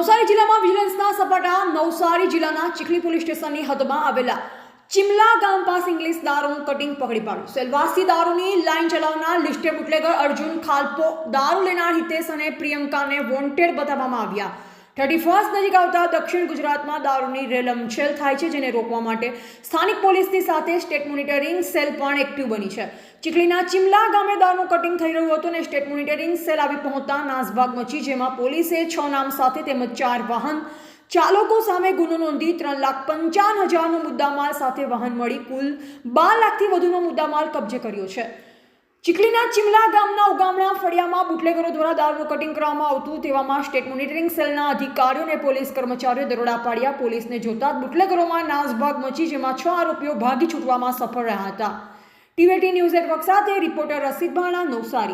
નવસારી જિલ્લામાં વિજિલન્સના સપાટા નવસારી જિલ્લાના ચીખલી પોલીસ સ્ટેશનની હદમાં આવેલા ચિમલા ગામ પાસે ઇંગ્લિશ દારૂનું કટિંગ પકડી પાડ્યું। સેલવાસી દારૂની લાઇન ચલાવનાર લિસ્ટેડ બુટલેગર અર્જુન ખાલપો, દારૂ લેનાર હિતેશ અને પ્રિયંકાને વોન્ટેડ બતાવવામાં આવ્યા। 31st નજીક આવતા દક્ષિણ ગુજરાતમાં દારૂની રેલમછેલ થાય છે, જેને રોકવા માટે સ્થાનિક પોલીસની સાથે સ્ટેટ મોનિટરિંગ સેલ પણ એક્ટિવ બની છે। ચીખલીના ચિમલા ગામે દારૂનું કટિંગ થઈ રહ્યું હતું અને સ્ટેટ મોનિટરિંગ સેલ આવી પહોંચતા નાસભાગ મચી, જેમાં પોલીસે 6 નામ સાથે તેમજ 4 વાહન ચાલકો સામે ગુનો નોંધી 3,55,000નો મુદ્દામાલ સાથે વાહન મળી કુલ 12 લાખથી વધુનો મુદ્દામાલ કબજે કર્યો છે। ચીખલીના ચિમલા ગામના ઉગામણા ફળિયામાં બુટલેગરો દ્વારા દારૂનું કટિંગ કરવામાં આવતું, તેવામાં સ્ટેટ મોનિટરિંગ સેલના અધિકારીઓ અને પોલીસ કર્મચારીઓ દરોડા પાડ્યા। પોલીસને જોતા બુટલેગરોમાં નાસભાગ મચી, જેમાં 6 આરોપીઓ ભાગી છૂટવામાં સફળ રહ્યા હતા। ટીવીટી ન્યૂઝ નેટવર્ક સાથે રિપોર્ટર રસીદ ભાણા, નવસારી।